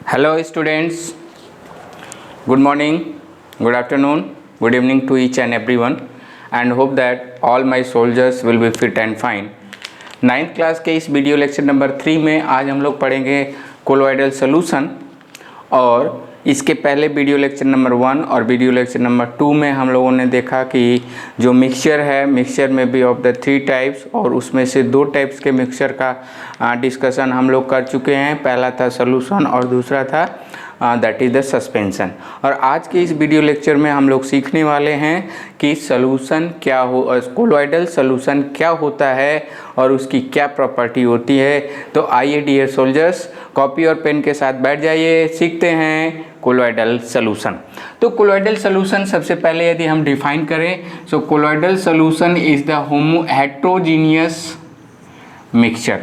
Hello students, good morning, good afternoon, good evening to each and everyone and hope that all my soldiers will be fit and fine. 9th class के इस video lecture number 3 में आज हम लोग पढ़ेंगे colloidal solution और इसके पहले वीडियो लेक्चर नंबर 1 और वीडियो लेक्चर नंबर 2 में हम लोगों ने देखा कि जो मिक्सचर है मिक्सचर में भी ऑफ द 3 टाइप्स और उसमें से 2 टाइप्स के मिक्सचर का डिस्कशन हम लोग कर चुके हैं। पहला था सॉल्यूशन और दूसरा था दैट इज़ द सस्पेंशन। और आज के इस वीडियो लेक्चर में हम लोग सीखने वाले हैं कि सॉल्यूशन क्या हो, कोलोइडल सॉल्यूशन क्या होता है और उसकी क्या प्रॉपर्टी होती है। तो आइए डियर सोल्जर्स, कॉपी और पेन के साथ बैठ जाइए, सीखते हैं कोलोइडल सॉल्यूशन। तो कोलोइडल सॉल्यूशन सबसे पहले यदि हम डिफाइन करें, so colloidal solution is the heterogeneous mixture.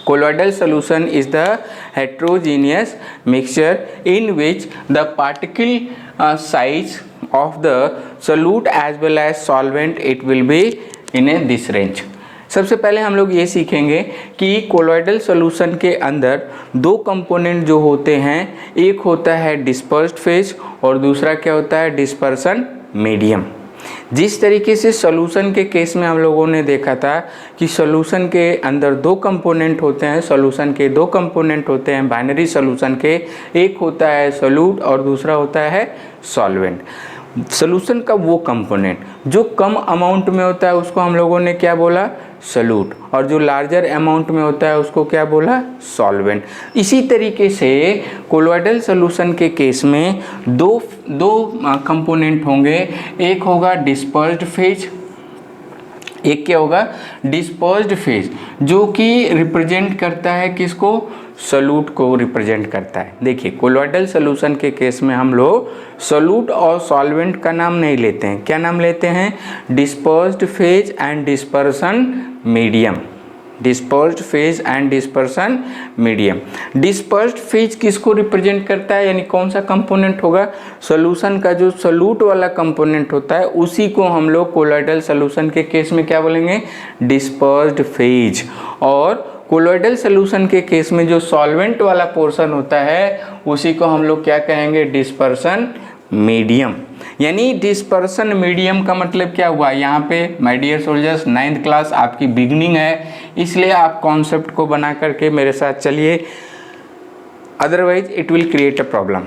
Colloidal solution is the heterogeneous mixture in which the particle size of the solute as well as solvent it will be in this range. सबसे पहले हम लोग ये सीखेंगे कि colloidal solution के अंदर 2 component जो होते हैं, एक होता है डिस्पर्स्ड फेज और दूसरा क्या होता है डिस्पर्सन मीडियम। जिस तरीके से सॉल्यूशन के केस में हम लोगों ने देखा था कि सॉल्यूशन के अंदर 2 कंपोनेंट होते हैं, सॉल्यूशन के 2 कंपोनेंट होते हैं बाइनरी सॉल्यूशन के, एक होता है सोल्यूट और दूसरा होता है सॉल्वेंट। सॉल्यूशन का वो कंपोनेंट जो कम अमाउंट में होता है उसको हम लोगों ने क्या बोला, सोल्यूट, और जो लार्जर अमाउंट में होता है उसको क्या बोला, सॉल्वेंट। इसी तरीके से कोलोइडल सॉल्यूशन के केस में दो कंपोनेंट होंगे, एक होगा डिस्पर्स्ड फेज, एक क्या होगा डिस्पर्स्ड फेज, जो कि रिप्रेजेंट करता है किसको, सोल्यूट को रिप्रेजेंट करता है। देखिए कोलोइडल सॉल्यूशन के केस में हम लोग सोल्यूट और सॉल्वेंट का नाम नहीं लेते हैं, क्या नाम लेते हैं, dispersed phase and dispersion medium. Dispersed phase and dispersion medium. Dispersed phase किसको रिप्रेजेंट करता है, यानी कौन सा कंपोनेंट होगा, सॉल्यूशन का जो सोल्यूट वाला कंपोनेंट होता है उसी को हम लोग कोलोइडल सॉल्यूशन के केस में क्या बोलेंगे, डिस्पर्स्ड फेज। और कोलोइडल सॉल्यूशन के केस में जो सॉल्वेंट वाला पोर्शन होता है उसी को हम लोग क्या कहेंगे, डिस्पर्सन मीडियम। यानी डिस्पर्सन मीडियम का मतलब क्या हुआ, यहाँ पे my dear soldiers 9th class आपकी बिगनिंग है, इसलिए आप कॉन्सेप्ट को बना करके मेरे साथ चलिए, otherwise it will create a problem.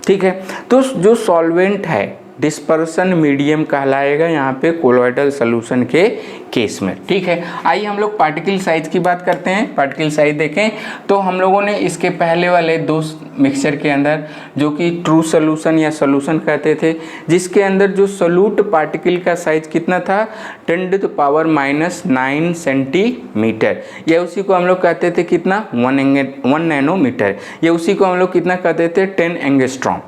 ठीक है, तो जो सॉल्वेंट है डिस्पर्सन मीडियम कहलाएगा यहाँ पे कोलोइडल सॉल्यूशन के केस में। ठीक है, आइए हम लोग पार्टिकल साइज की बात करते हैं। पार्टिकल साइज देखें तो हम लोगों ने इसके पहले वाले 2 मिक्सचर के अंदर जो कि ट्रू सॉल्यूशन या सॉल्यूशन कहते थे, जिसके अंदर जो सोल्यूट पार्टिकल का साइज कितना था 10⁻⁹ सेंटीमीटर, या उसी को हम लोग कहते थे कितना 1 नैनोमीटर, या उसी को हम लोग कितना कहते थे 10 एंगस्ट्रॉम।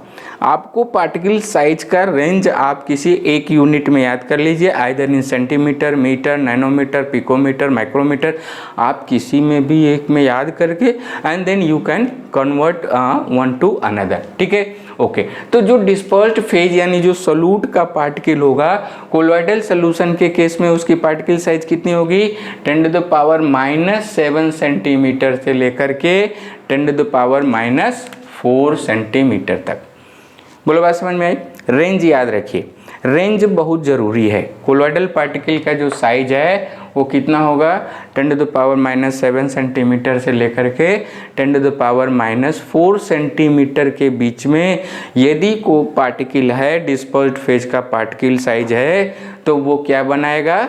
आपको पार्टिकल साइज का रेंज आप किसी एक यूनिट में याद कर लीजिए, either in centimetre, metre, nanometre, picometre, micrometre, आप किसी में भी एक में याद करके and then you can convert one to another. ठीक है, ओके। तो जो डिस्पर्स्ड फेज यानी जो सोल्यूट का पार्टिकल होगा कोलोइडल सॉल्यूशन के केस में उसकी पार्टिकल साइज कितनी होगी, 10⁻⁷ सेंटीमीटर से लेकर के 10⁻⁴ सेंटीमीटर तक। बोलो बात समझ में आई। रेंज याद रखिए, रेंज बहुत ज़रूरी है। कोलोइडल पार्टिकल का जो साइज है वो कितना होगा 10⁻⁷ सेंटीमीटर से लेकर के 10⁻⁴ सेंटीमीटर के बीच में यदि को पार्टिकल है, डिस्पर्स्ड फेज का पार्टिकल साइज है, तो वो क्या बनाएगा,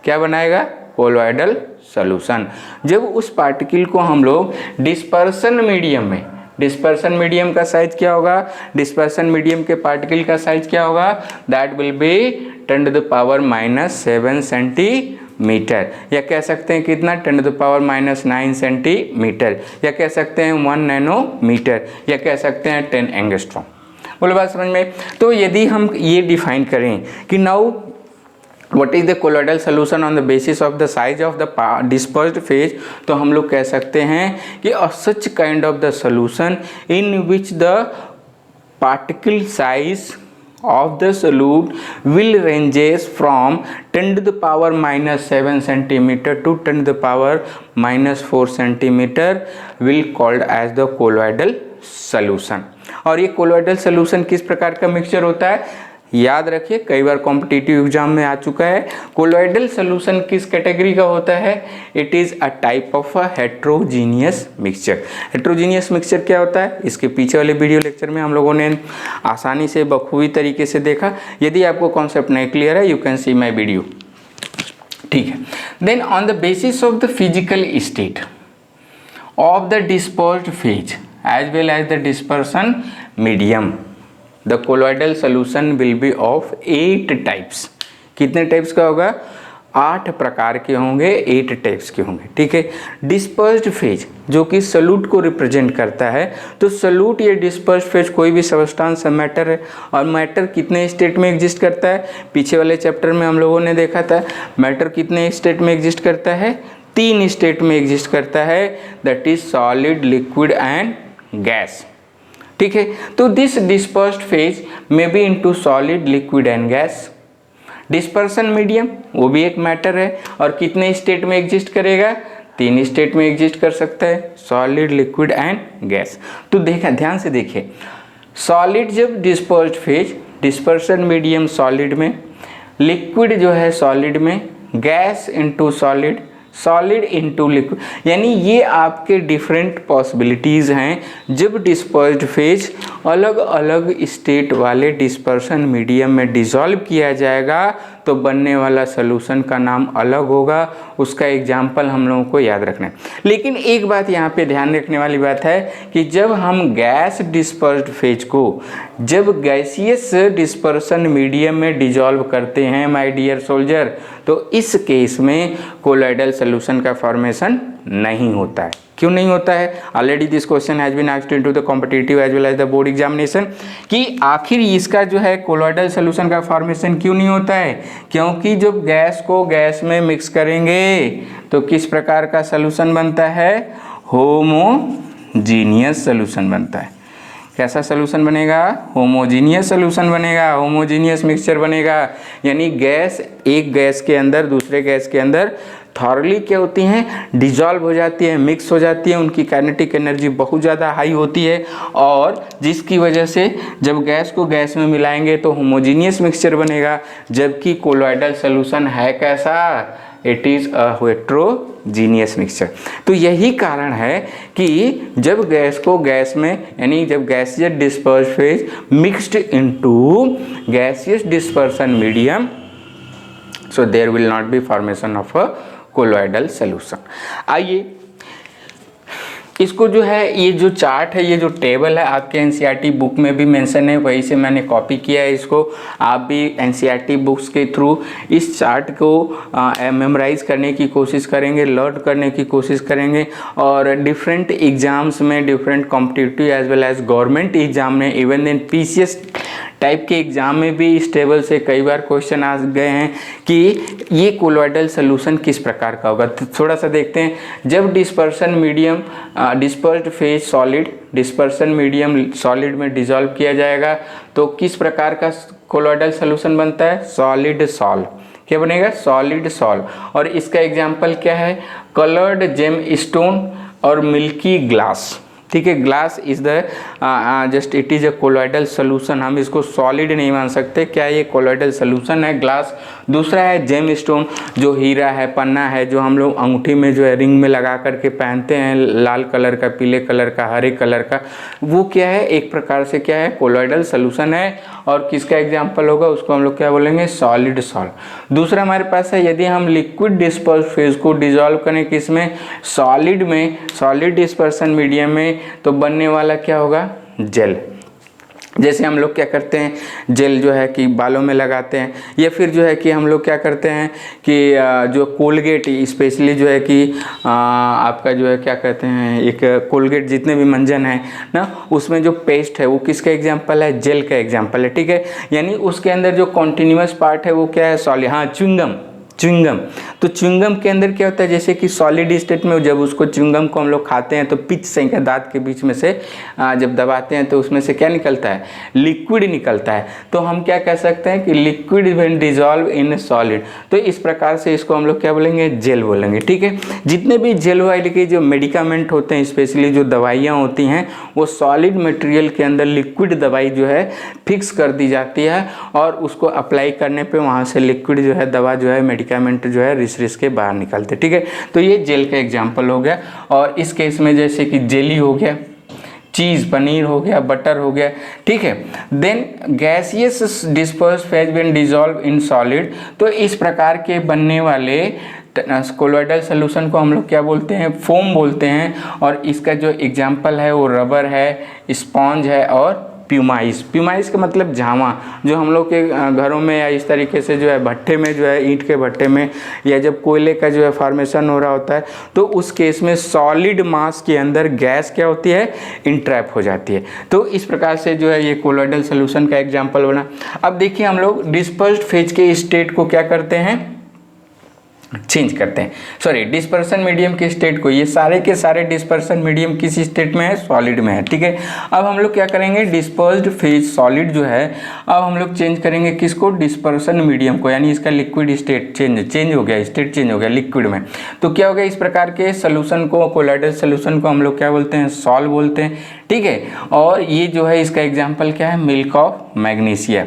क्या बनाएगा, कोलोइडल सॉल्यूशन। जब उस पार्टिकल को हम लोग डिस्पर्सन मीडियम में, डिस्पर्सन मीडियम का साइज क्या होगा, डिस्पर्सन मीडियम के पार्टिकल का साइज क्या होगा, दैट विल बी 10⁻⁷ सेंटीमीटर, या कह सकते हैं कितना 10⁻⁹ सेंटीमीटर, या कह सकते हैं 1 नैनोमीटर, या कह सकते हैं 10 एंगस्ट्रॉम। बोलो बात समझ में। तो यदि हम ये डिफाइन करें कि now what is the colloidal solution on the basis of the size of the dispersed phase, तो हम लोग कह सकते हैं कि such kind of the solution in which the particle size of the solute will ranges from 10 to the power minus 7 centimeter to 10 to the power minus 4 centimeter will called as the colloidal solution। और ये colloidal solution किस प्रकार का mixture होता है, याद रखिए, कई बार कॉम्पिटिटिव एग्जाम में आ चुका है। कोलोइडल सोल्यूशन किस कैटेगरी का होता है, it is a type of a heterogeneous mixture. Heterogeneous mixture क्या होता है, इसके पीछे वाले वीडियो लेक्चर में हम लोगों ने आसानी से बखूबी तरीके से देखा। यदि आपको कॉन्सेप्ट नहीं क्लियर है, you can see my video, ठीक है। Then on the basis of the physical state of the dispersed phase as well as the dispersion medium, the colloidal solution will be of 8 types। कितने types का होगा, 8 प्रकार के होंगे, 8 types के होंगे, ठीक है। डिस्पर्स्ड फेज जो कि सल्यूट को रिप्रेजेंट करता है, तो सल्यूट या डिस्पर्स्ड फेज कोई भी सबस्टांस मैटर है, और मैटर कितने स्टेट में एग्जिस्ट करता है, पीछे वाले चैप्टर में हम लोगों ने देखा था मैटर कितने स्टेट में एग्जिस्ट करता है, 3 स्टेट में एग्जिस्ट करता है, that is solid, liquid and gas, ठीक है। तो this dispersed phase may be into solid, liquid and gas. Dispersion medium वो भी एक मैटर है, और कितने स्टेट में एग्जिस्ट करेगा, 3 स्टेट में एग्जिस्ट कर सकता है, सॉलिड, लिक्विड एंड गैस। तो देखा, ध्यान से देखिए, सॉलिड जब dispersed phase, dispersion medium solid में, लिक्विड जो है सॉलिड में, gas into solid, solid into liquid, यानी ये आपके डिफरेंट पॉसिबिलिटीज़ हैं। जब डिस्पर्स्ड फेज अलग अलग स्टेट वाले डिस्पर्सन मीडियम में डिसॉल्व किया जाएगा तो बनने वाला सॉल्यूशन का नाम अलग होगा, उसका एग्जाम्पल हम लोगों को याद रखना है। लेकिन एक बात यहाँ पे ध्यान रखने वाली बात है कि जब हम गैस डिस्पर्स्ड फेज को जब गैसियस डिस्पर्सन मीडियम में डिसॉल्व करते हैं माय डियर सोल्जर, तो इस केस में कोलोइडल सॉल्यूशन का फॉर्मेशन नहीं होता है। क्यों नहीं होता है, already this question has been asked into the competitive as well as the board examination, कि आखिर इसका जो है कोलोइडल सॉल्यूशन का फॉर्मेशन क्यों नहीं होता है, क्योंकि जब गैस को गैस में मिक्स करेंगे तो किस प्रकार का सॉल्यूशन बनता है, होमोजीनियस सॉल्यूशन बनता है। कैसा सॉल्यूशन बनेगा, होमोजीनियस सॉल्यूशन बनेगा, होमोजीनियस मिक्सचर बनेगा, यानी गैस एक गैस के अंदर दूसरे गैस के अंदर थॉरली क्या होती हैं, डिजॉल्व हो जाती है, मिक्स हो जाती है, उनकी काइनेटिक एनर्जी बहुत ज़्यादा हाई होती है, और जिसकी वजह से जब गैस को गैस में मिलाएंगे तो होमोजीनियस मिक्सचर बनेगा। जबकि कोलोइडल सॉल्यूशन है कैसा, it is a heterogeneous mixture. तो यही कारण है कि जब गैस को गैस में, यानी जब gaseous dispersed phase mixed into gaseous dispersion medium, so there will not be formation of a colloidal solution। आइए इसको जो है, ये जो चार्ट है, ये जो टेबल है आपके एनसीईआरटी बुक में भी मेंशन है, वहीं से मैंने कॉपी किया है इसको। आप भी एनसीईआरटी बुक्स के थ्रू इस चार्ट को मेमोराइज करने की कोशिश करेंगे, लर्न करने की कोशिश करेंगे, और डिफरेंट एग्जाम्स में, different competitive as well as government exam में, इवन इन पीसीएस टाइप के एग्जाम में भी इस टेबल से कई बार क्वेश्चन आ गए हैं कि ये कोलोइडल सॉल्यूशन किस प्रकार का होगा। तो थोड़ा सा देखते हैं। जब dispersion medium, dispersed phase solid, dispersion medium solid में डिसॉल्व किया जाएगा तो किस प्रकार का कोलोइडल सॉल्यूशन बनता है, सॉलिड सॉल्व। क्या बनेगा, सॉलिड सॉल्व। और इसका एग्जाम्पल क्या है, कलर्ड जेम स्टोन और मिल्की ग्लास, ठीक है। Glass is the just it is a colloidal solution, हम इसको सॉलिड नहीं मान सकते, क्या ये कोलोइडल सॉल्यूशन है, ग्लास। दूसरा है जेम स्टोन, जो हीरा है, पन्ना है, जो हम लोग अंगूठी में जो है रिंग में लगा करके पहनते हैं, लाल कलर का, पीले कलर का, हरे कलर का, वो क्या है, एक प्रकार से क्या है, कोलोइडल सॉल्यूशन है। और किसका एग्जाम्पल होगा, उसको हम लोग क्या बोलेंगे, सॉलिड सॉल्व। दूसरा हमारे पास है, यदि हम लिक्विड डिस्पर्स फेज को डिसॉल्व करें किसमें, सॉलिड में, सॉलिड डिस्पर्सन मीडियम में, तो बनने वाला क्या होगा, जेल। जैसे हम लोग क्या करते हैं, जेल जो है कि बालों में लगाते हैं, या फिर जो है कि हम लोग क्या करते हैं कि जो कोलगेट स्पेशली जो है कि आपका जो है क्या कहते हैं, एक कोलगेट जितने भी मंजन है ना, उसमें जो पेस्ट है वो किसका एग्जांपल है, जेल का एग्जांपल है, ठीक है। यानी उसके अंदर जो कॉन्टिन्यूस पार्ट है वो क्या है, सॉलिड। हाँ, च्युइंगम, च्युइंगम। तो च्युइंगम के अंदर क्या होता है, जैसे कि सॉलिड स्टेट में जब उसको च्युइंगम को हम लोग खाते हैं तो पिच से दांत के बीच में से जब दबाते हैं तो उसमें से क्या निकलता है, लिक्विड निकलता है। तो हम क्या कह सकते हैं कि liquid when dissolve in solid. तो इस प्रकार से इसको हम लोग क्या बोलेंगे, जेल बोलेंगे। ठीक है, जितने भी जेल वाले के जो मेडिकामेंट होते हैं, स्पेशली जो दवाइयाँ होती हैं, वो सॉलिड मटेरियल के अंदर लिक्विड दवाई जो है फिक्स कर दी जाती है और उसको अप्लाई करने पे वहाँ से लिक्विड जो है, दवा जो है, मेडिकामेंट जो है रिस के बाहर निकलते। ठीक है, तो ये जेल का एग्जाम्पल हो गया। और इस केस में जैसे कि जेली हो गया, चीज़ पनीर हो गया, बटर हो गया। ठीक है, then gaseous disperse phase when dissolve in solid. तो इस प्रकार के बनने वाले कोलोइडल सोल्यूशन को हम लोग क्या बोलते हैं, फोम बोलते हैं। और इसका जो एग्जाम्पल है वो रबर है, स्पॉन्ज है और प्यूमाइस। प्यूमाइस का मतलब झावा, जो हम लोग के घरों में या इस तरीके से जो है भट्टे में जो है, ईंट के भट्टे में या जब कोयले का जो है फॉर्मेशन हो रहा होता है, तो उस केस में सॉलिड मास के अंदर गैस क्या होती है, इंट्रैप हो जाती है। तो इस प्रकार से जो है ये कोलोइडल सोल्यूशन का एग्जाम्पल बना। अब देखिए हम लोग डिस्पर्स्ड फेज के स्टेट को क्या करते हैं, चेंज करते हैं, सॉरी डिस्पर्सन मीडियम के स्टेट को। ये सारे के सारे डिस्पर्सन मीडियम किस स्टेट में है, सॉलिड में है। ठीक है, अब हम लोग क्या करेंगे, डिस्पर्स्ड फेज सॉलिड जो है, अब हम लोग चेंज करेंगे किसको, डिस्पर्सन मीडियम को, यानी इसका लिक्विड स्टेट चेंज हो गया, स्टेट चेंज हो गया लिक्विड में। तो क्या हो गया, इस प्रकार के सोल्यूशन को, कोलोइडल सोल्यूशन को हम लोग क्या बोलते हैं, सॉल्व बोलते हैं। ठीक है, और ये जो है इसका एग्जाम्पल क्या है, milk of magnesia.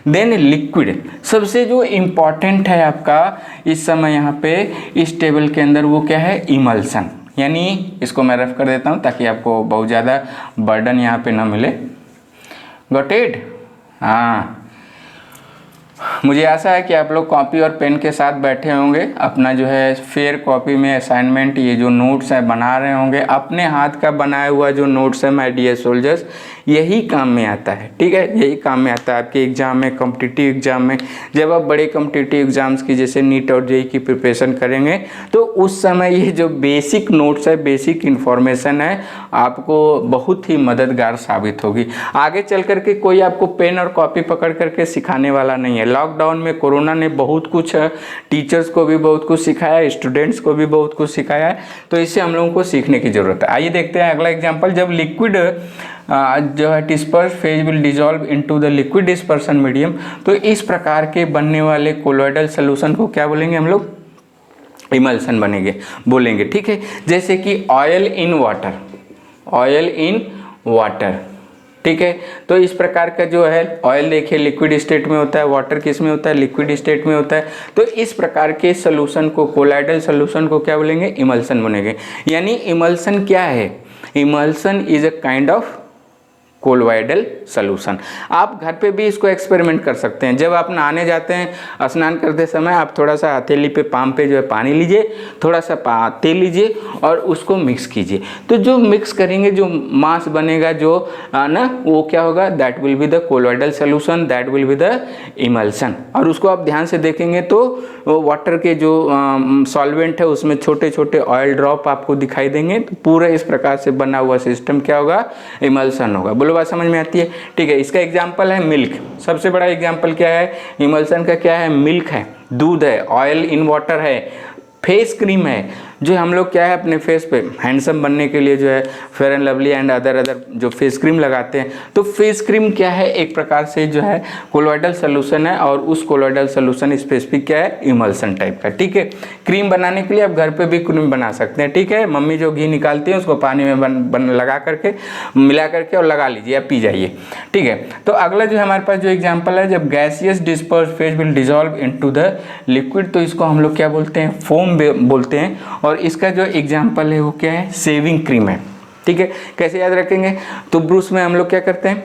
Then liquid, सबसे जो इम्पॉर्टेंट है आपका इस समय यहाँ पे इस टेबल के अंदर, वो क्या है, इमल्सन। यानी इसको मैं रफ कर देता हूँ ताकि आपको बहुत ज़्यादा बर्डन यहाँ पे ना मिले। Got it? हाँ, मुझे आशा है कि आप लोग कॉपी और पेन के साथ बैठे होंगे, अपना जो है फेयर कॉपी में असाइनमेंट, ये जो नोट्स है बना रहे होंगे। अपने हाथ का बनाया हुआ जो नोट्स है माय डियर सोल्जर्स, यही काम में आता है। ठीक है, यही काम में आता है आपके एग्जाम में, कॉम्पिटिटिव एग्जाम में। जब आप बड़े कॉम्पिटिटिव एग्जाम्स की जैसे नीट और जेईई की प्रिपरेशन करेंगे तो उस समय ये जो बेसिक नोट्स है, बेसिक इन्फॉर्मेशन है, आपको बहुत ही मददगार साबित होगी। आगे चल करके कोई आपको पेन और कॉपी पकड़ करके सिखाने वाला नहीं है। लॉकडाउन में कोरोना ने बहुत कुछ टीचर्स को भी बहुत कुछ सिखाया, स्टूडेंट्स को भी बहुत कुछ सिखाया है, तो इससे हम लोगों को सीखने की ज़रूरत है। आइए देखते हैं अगला एग्जाम्पल। जब लिक्विड जो है disperse phase will dissolve into the liquid dispersion medium, तो इस प्रकार के बनने वाले कोलोइडल सोल्यूशन को क्या बोलेंगे हम लोग, इमल्सन बनेंगे बोलेंगे। ठीक है, जैसे कि oil in water, oil in water. ठीक है, तो इस प्रकार का जो है ऑयल देखिए लिक्विड स्टेट में होता है, वाटर किस में होता है, लिक्विड स्टेट में होता है। तो इस प्रकार के सोल्यूशन को, कोलोइडल सोल्यूशन को क्या बोलेंगे, इमल्सन बनेंगे। यानी इमल्सन क्या है, emulsion is a kind of colloidal solution. आप घर पे भी इसको एक्सपेरिमेंट कर सकते हैं। जब आप नहाने जाते हैं, स्नान करते समय आप थोड़ा सा हथेली पे, पाम पे जो है पानी लीजिए, थोड़ा सा तेल लीजिए और उसको मिक्स कीजिए। तो जो मिक्स करेंगे, जो मास बनेगा, जो ना, वो क्या होगा, that will be the colloidal solution, that will be the emulsion. और उसको आप ध्यान से देखेंगे तो वाटर के जो सॉल्वेंट है उसमें छोटे छोटे ऑयल ड्रॉप आपको दिखाई देंगे। तो पूरा इस प्रकार से बना हुआ सिस्टम क्या होगा, इमल्सन होगा। बोलो बात समझ में आती है? ठीक है, इसका एग्जाम्पल है मिल्क। सबसे बड़ा एग्जाम्पल क्या है इमल्सन का, क्या है, मिल्क है, दूध है, ऑयल इन वाटर है, फेस क्रीम है, जो हम लोग क्या है अपने फेस पे हैंडसम बनने के लिए जो है fair and lovely and other जो फेस क्रीम लगाते हैं। तो फेस क्रीम क्या है, एक प्रकार से जो है कोलोइडल सोल्यूशन है, और उस कोलोइडल सोल्यूशन स्पेसिफिक क्या है, इमल्सन टाइप का। ठीक है, क्रीम बनाने के लिए आप घर पे भी क्रीम बना सकते हैं। ठीक है, मम्मी जो घी निकालती है उसको पानी में लगा करके, मिला करके और लगा लीजिए, या पी जाइए। ठीक है, तो अगला जो हमारे पास जो एग्जाम्पल है, जब gaseous disperse phase will dissolve into the liquid, तो इसको हम लोग क्या बोलते हैं, फोम बोलते हैं। और इसका जो एग्जाम्पल है वो क्या है, शेविंग क्रीम है। ठीक है, कैसे याद रखेंगे, तो ब्रूस में हम लोग क्या करते हैं,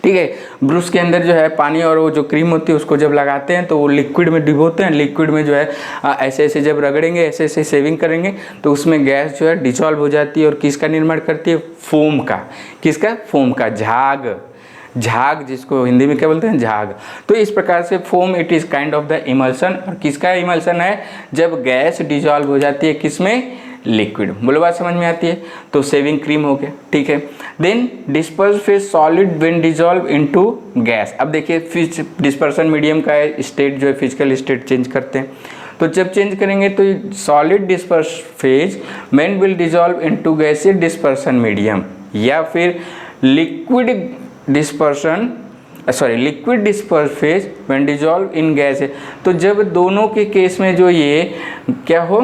ठीक है, ब्रूस के अंदर जो है पानी और वो जो क्रीम होती है उसको जब लगाते हैं तो वो लिक्विड में डिबोते हैं। लिक्विड में जो है ऐसे ऐसे जब रगड़ेंगे, ऐसे ऐसे शेविंग करेंगे तो उसमें गैस जो है डिसॉल्व हो जाती है और किसका निर्माण करती है, फोम का। किसका, फोम का, झाग, झाग जिसको हिंदी में क्या बोलते हैं, झाग। तो इस प्रकार से foam it is kind of the emulsion. और किसका इमल्सन है, जब गैस डिसॉल्व हो जाती है किसमें, लिक्विड। बोलो बात समझ में आती है? तो सेविंग क्रीम हो गया, ठीक है। Then disperse phase solid when dissolve into gas. अब देखिए डिस्पर्सन मीडियम का स्टेट जो है फिजिकल स्टेट चेंज करते हैं, तो जब चेंज करेंगे तो solid disperse phase when will dissolve into gaseous dispersion medium, या फिर liquid disperse phase when dissolve in gas है। तो जब दोनों के केस में जो ये क्या हो,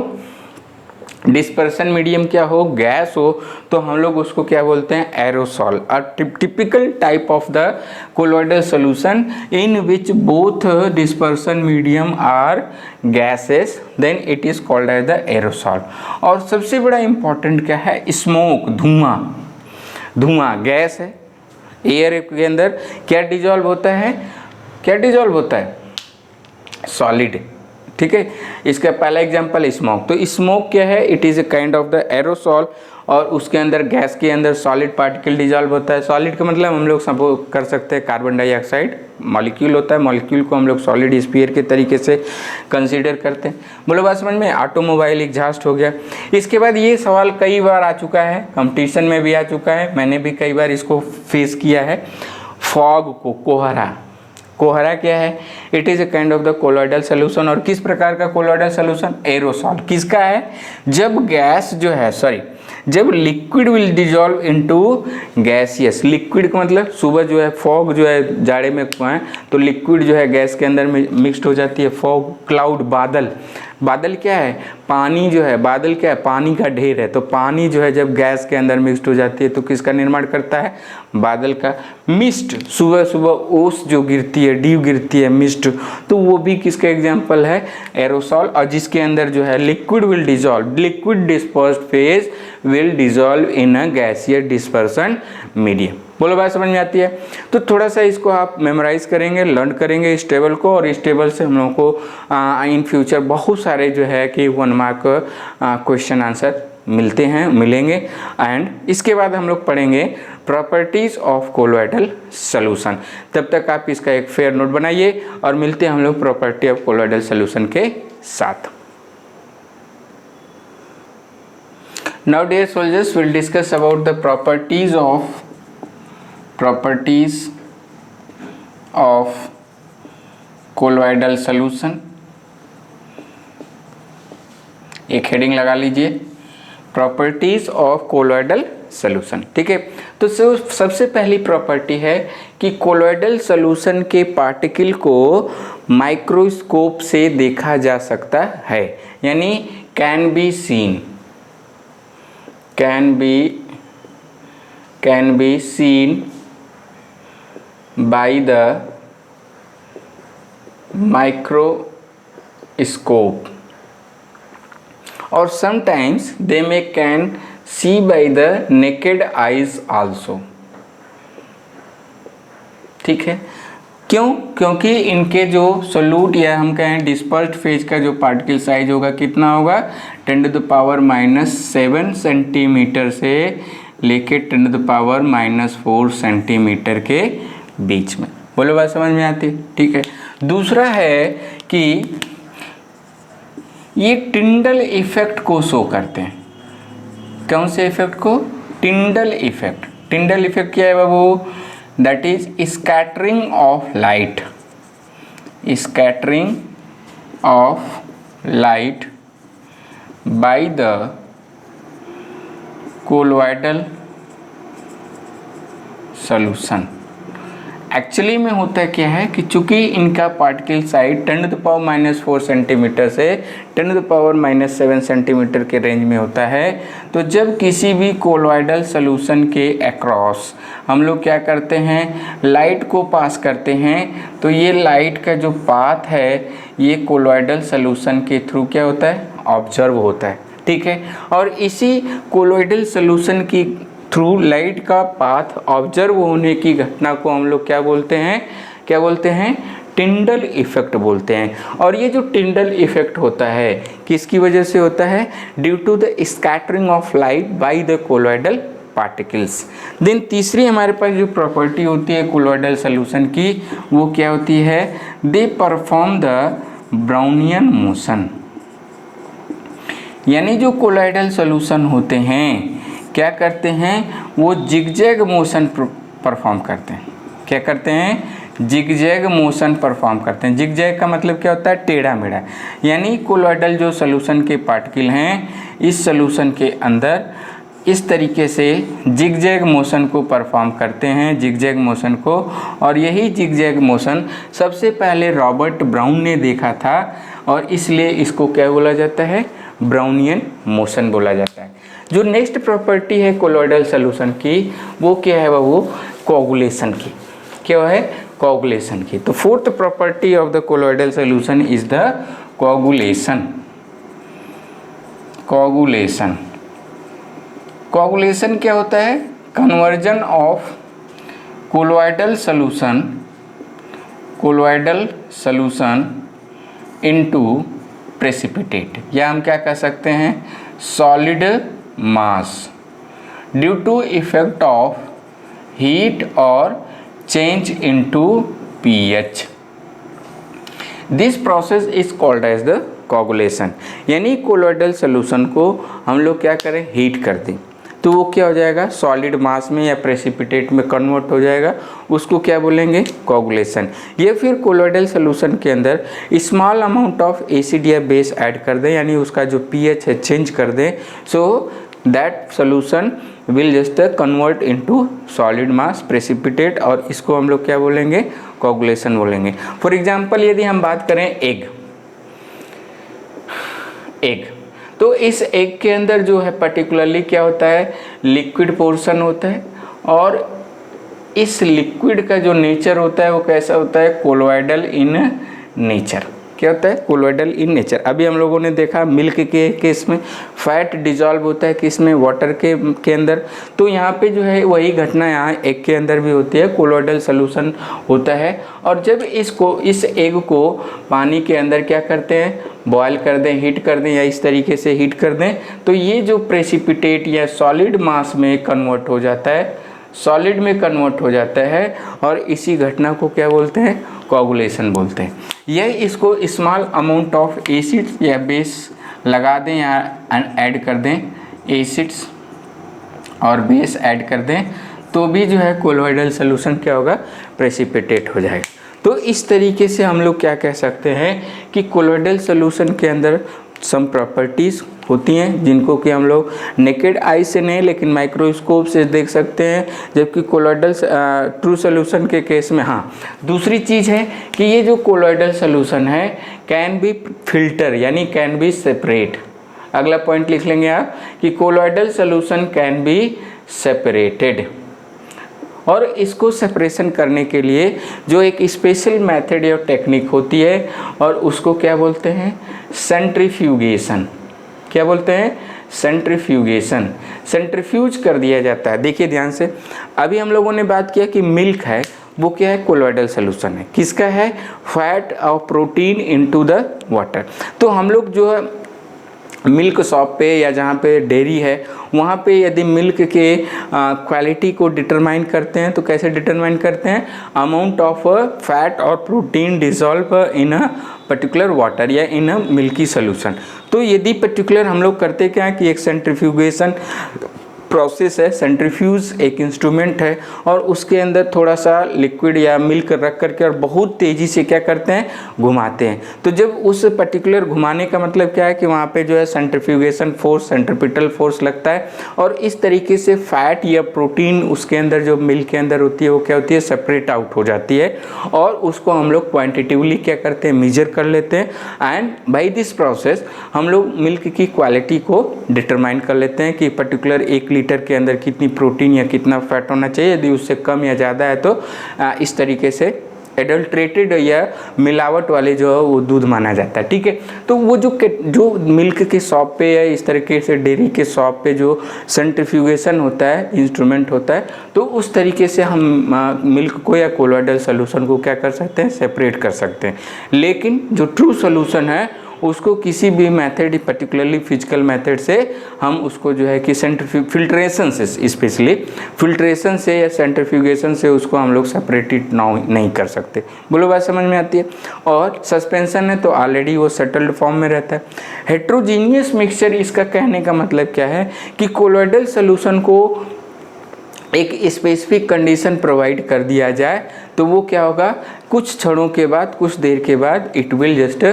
डिस्पर्सन मीडियम क्या हो, गैस हो, तो हम लोग उसको क्या बोलते हैं, aerosol. A typical type of the colloidal solution in which both dispersion medium are gases, then it is called as the aerosol. और सबसे बड़ा इंपॉर्टेंट क्या है, स्मोक, धुआं गैस है, एयर के अंदर क्या डिजॉल्व होता है, सॉलिड, ठीक है। इसका पहला एग्जांपल स्मोक। तो स्मोक क्या है, it is a kind of the aerosol, और उसके अंदर गैस के अंदर सॉलिड पार्टिकल डिजॉल्व होता है। सॉलिड का मतलब हम लोग सपोज कर सकते हैं कार्बन डाइऑक्साइड मॉलिक्यूल होता है, मॉलिक्यूल को हम लोग सॉलिड स्फीयर के तरीके से कंसीडर करते हैं। बोलो बात समझ में? ऑटोमोबाइल एग्जॉस्ट हो गया। इसके बाद ये सवाल कई बार आ चुका है, कंपटीशन में भी आ चुका है, मैंने भी कई बार इसको फेस किया है। फॉग को, कोहरा क्या है, it is a kind of the colloidal solution. और किस प्रकार का कोलोइडल सोल्यूशन, एरोसॉल। किसका है, जब गैस जो है जब liquid will dissolve into gaseous. Liquid का मतलब सुबह जो है फॉग जो है जाड़े में है, तो लिक्विड जो है गैस के अंदर में मिक्स्ड हो जाती है। फॉग, क्लाउड, बादल क्या है, पानी जो है, बादल क्या है, पानी का ढेर है। तो पानी जो है जब गैस के अंदर मिक्स्ड हो जाती है तो किसका निर्माण करता है, बादल का। मिस्ट, सुबह सुबह ओस जो गिरती है, ड्यू गिरती है, मिस्ट, तो वो भी किसका एग्जाम्पल है, एरोसॉल। और जिसके अंदर जो है liquid will dissolve, liquid dispersed phase will dissolve in a gaseous dispersion medium. बोलो बात समझ में आती है? तो थोड़ा सा इसको आप मेमोराइज करेंगे, लर्न करेंगे इस टेबल को, और इस टेबल से हम लोगों को इन फ्यूचर बहुत सारे जो है कि 1 मार्क क्वेश्चन आंसर मिलेंगे। एंड इसके बाद हम लोग पढ़ेंगे प्रॉपर्टीज़ ऑफ कोलोइडल सॉल्यूशन। तब तक आप इसका एक फेयर नोट बनाइए, और मिलते हैं हम लोग प्रॉपर्टी ऑफ कोलोइडल सॉल्यूशन के साथ। Now dear soldiers, we'll discuss about the properties of colloidal solution। एक हेडिंग लगा लीजिए, प्रॉपर्टीज ऑफ कोलोइडल सॉल्यूशन, ठीक है। तो सबसे पहली प्रॉपर्टी है कि कोलोइडल सॉल्यूशन के पार्टिकल को माइक्रोस्कोप से देखा जा सकता है, यानी can be seen by the microscope, or sometimes they can see by the naked eyes also, ठीक है। क्यों? क्योंकि इनके जो सोल्यूट या हम कहें डिस्पर्स्ड फेज का जो पार्टिकल साइज होगा कितना होगा, 10⁻⁷ सेंटीमीटर से लेके 10⁻⁴ सेंटीमीटर के बीच में। बोलो बात समझ में आती, ठीक है। दूसरा है कि ये टिंडल इफेक्ट को शो करते हैं। कौन से इफेक्ट को, टिंडल इफेक्ट। टिंडल इफेक्ट क्या है बाबू, that is scattering of light by the colloidal solution। Actually में होता क्या है कि चूंकि इनका पार्टिकल साइज 10⁻⁴ सेंटीमीटर से 10⁻⁷ सेंटीमीटर के रेंज में होता है, तो जब किसी भी कोलोइडल सॉल्यूशन के अक्रॉस हम लोग क्या करते हैं, लाइट को पास करते हैं, तो ये लाइट का जो पाथ है ये कोलोइडल सॉल्यूशन के थ्रू क्या होता है, ऑब्जर्व होता है, ठीक है। और इसी कोलोइडल सॉल्यूशन की थ्रू लाइट का पाथ ऑब्जर्व होने की घटना को हम लोग क्या बोलते हैं, टिंडल इफेक्ट बोलते हैं। और ये जो टिंडल इफेक्ट होता है किसकी वजह से होता है, due to the scattering of light by the colloidal particles. Then तीसरी हमारे पास जो प्रॉपर्टी होती है कोलोइडल सॉल्यूशन की, वो क्या होती है, they perform the Brownian motion. यानी जो कोलॉइडल सॉल्यूशन होते हैं क्या करते हैं, वो जिगजैग मोशन परफॉर्म करते हैं। क्या करते हैं, जिगजैग मोशन परफॉर्म करते हैं। जिगजैग का मतलब क्या होता है, टेढ़ा मेढ़ा। यानी कोलॉइडल जो सॉल्यूशन के पार्टिकल हैं इस सॉल्यूशन के अंदर इस तरीके से जिगजैग मोशन को परफॉर्म करते हैं, जिगजैग मोशन को। और यही जिगजैग मोशन सबसे पहले रॉबर्ट ब्राउन ने देखा था और इसलिए इसको क्या बोला जाता है, ब्राउनियन मोशन बोला जाता है। जो नेक्स्ट प्रॉपर्टी है कोलॉइडल सॉल्यूशन की वो क्या है, वो कोगुलेशन की। क्या है, कोगुलेशन की। तो fourth property of the colloidal solution is the coagulation. Coagulation, coagulation क्या होता है, conversion of colloidal solution into precipitate, या हम क्या कह सकते हैं, solid mass due to effect of heat और change into pH। This process is called as the coagulation. यानी कोलॉइडल सॉल्यूशन को हम लोग क्या करें, हीट कर दें तो वो क्या हो जाएगा, सॉलिड मास में या प्रेसिपिटेट में कन्वर्ट हो जाएगा, उसको क्या बोलेंगे, कोगुलेशन। ये फिर कोलॉइडल सॉल्यूशन के अंदर स्मॉल अमाउंट ऑफ एसिड या बेस ऐड कर दें, यानी उसका जो pH है चेंज कर दें, so that solution will just convert into solid mass precipitate, और इसको हम लोग क्या बोलेंगे, कोगुलेशन बोलेंगे। फॉर एग्जांपल यदि हम बात करें एग, तो इस एग के अंदर जो है पर्टिकुलरली क्या होता है, लिक्विड पोर्शन होता है, और इस लिक्विड का जो नेचर होता है वो कैसा होता है, कोलॉइडल इन नेचर। क्या होता है, कोलॉइडल इन नेचर। अभी हम लोगों ने देखा मिल्क के केस में फैट डिजॉल्व होता है किसमें, वाटर के अंदर। तो यहाँ पे जो है वही घटना यहाँ एग के अंदर भी होती है, कोलॉइडल सॉल्यूशन होता है। और जब इस एग को पानी के अंदर क्या करते हैं, बॉयल कर दें, हीट कर दें, या इस तरीके से हीट कर दें, तो ये जो प्रेसिपिटेट या सॉलिड मास में कन्वर्ट हो जाता है, सॉलिड में कन्वर्ट हो जाता है, और इसी घटना को क्या बोलते हैं, कोगुलेशन बोलते हैं। यह इसको स्मॉल अमाउंट ऑफ एसिड्स या बेस लगा दें या ऐड कर दें, एसिड्स और बेस ऐड कर दें, तो भी जो है कोलॉइडल सॉल्यूशन क्या होगा, प्रेसिपिटेट हो जाएगा। तो इस तरीके से हम लोग क्या कह सकते हैं कि कोलॉइडल सॉल्यूशन के अंदर सम प्रॉपर्टीज़ होती हैं जिनको कि हम लोग नेकेड आई से नहीं लेकिन माइक्रोस्कोप से देख सकते हैं, जबकि कोलॉइडल ट्रू सॉल्यूशन के केस में हाँ दूसरी चीज़ है कि ये जो कोलॉइडल सॉल्यूशन है कैन बी फिल्टर, यानी कैन बी सेपरेट। अगला पॉइंट लिख लेंगे आप कि colloidal solution can be separated, और इसको सेपरेशन करने के लिए जो एक स्पेशल मेथड या टेक्निक होती है, और उसको क्या बोलते हैं, सेंट्रीफ्यूगेशन। क्या बोलते हैं, सेंट्रीफ्यूगेशन। सेंट्रीफ्यूज कर दिया जाता है। देखिए ध्यान से, अभी हम लोगों ने बात किया कि मिल्क है वो क्या है, कोलॉइडल सॉल्यूशन है। किसका है, फैट और प्रोटीन इनटू द वाटर। तो हम लोग जो है मिल्क शॉप पे या जहाँ पे डेयरी है वहाँ पे यदि मिल्क के क्वालिटी को डिटरमाइन करते हैं तो कैसे डिटरमाइन करते हैं, अमाउंट ऑफ फैट और protein dissolve in a particular water या इन अ मिल्की सोल्यूशन। तो यदि पर्टिकुलर हम लोग करते क्या है कि एक सेंट्रीफ्यूगेशन प्रोसेस है, सेंट्रीफ्यूज एक इंस्ट्रूमेंट है, और उसके अंदर थोड़ा सा लिक्विड या मिल्क रख करके और बहुत तेज़ी से क्या करते हैं, घुमाते हैं। तो जब उस पर्टिकुलर घुमाने का मतलब क्या है कि वहाँ पे जो है सेंट्रीफ्यूगेशन फोर्स, सेंट्रीपिटल फोर्स लगता है, और इस तरीके से फैट या प्रोटीन उसके अंदर जो मिल्क के अंदर होती है वो क्या होती है, सेपरेट आउट हो जाती है, और उसको हम लोग क्वान्टिटिवली क्या करते हैं, मेजर कर लेते हैं। एंड बाई दिस प्रोसेस हम लोग मिल्क की क्वालिटी को डिटरमाइन कर लेते हैं कि पर्टिकुलर 1 लीटर के अंदर कितनी प्रोटीन या कितना फैट होना चाहिए। यदि उससे कम या ज़्यादा है तो इस तरीके से एडल्ट्रेटेड या मिलावट वाले जो है वो दूध माना जाता है। ठीक है, तो वो जो मिल्क के शॉप पे या इस तरीके से डेयरी के शॉप पे जो सेंट्रीफ्यूगेशन होता है, इंस्ट्रूमेंट होता है, तो उस तरीके से हम मिल्क को या कोलॉइडल सॉल्यूशन को क्या कर सकते हैं, सेपरेट कर सकते हैं। लेकिन जो ट्रू सॉल्यूशन है उसको किसी भी मेथड, पर्टिकुलरली फिजिकल मेथड से हम उसको जो है कि फिल्ट्रेशन से, स्पेशली फिल्ट्रेशन से या सेंट्रीफ्यूगेशन से उसको हम लोग सेपरेटेड नहीं कर सकते। बोलो बात समझ में आती है। और सस्पेंशन है तो ऑलरेडी वो सेटल्ड फॉर्म में रहता है। हेट्रोजीनियस मिक्सचर, इसका कहने का मतलब क्या है कि कोलोइडल सॉल्यूशन को एक स्पेसिफिक कंडीशन प्रोवाइड कर दिया जाए तो वो क्या होगा, कुछ क्षणों के बाद, कुछ देर के बाद it will just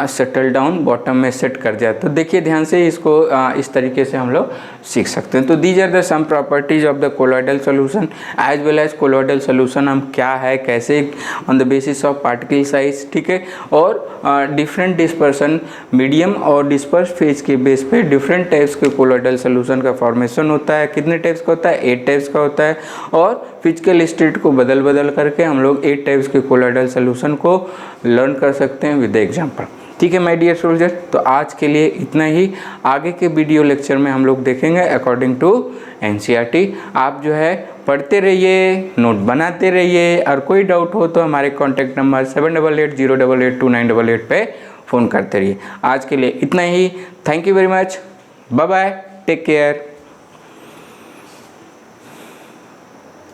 settle down, bottom में सेट कर जाए। तो देखिए ध्यान से इसको इस तरीके से हम लोग सीख सकते हैं। तो these are the some properties of the colloidal solution as well as colloidal solution हम क्या है, कैसे, on the basis of particle size, ठीक है, और डिफरेंट डिस्पर्सन, मीडियम और डिस्पर्स फेज के बेस पे डिफरेंट टाइप्स के कोलोइडल सॉल्यूशन का फॉर्मेशन होता है। कितने टाइप्स का होता है? 8 टाइप्स का होता है। और फिजिकल स्टेट को बदल बदल करके हम लोग 8 टाइप्स के कोलोइडल सॉल्यूशन को लर्न कर सकते हैं विद एग्जांपल। ठीक है माय डियर सोल्जर, तो आज के लिए इतना ही। आगे के वीडियो लेक्चर में हम लोग देखेंगे अकॉर्डिंग टू एनसीईआरटी। आप जो है पढ़ते रहिए, नोट बनाते रहिए, और कोई डाउट हो तो हमारे कॉन्टैक्ट नंबर 7880882988 पे फ़ोन करते रहिए। आज के लिए इतना ही। Thank you very much, bye bye, take care.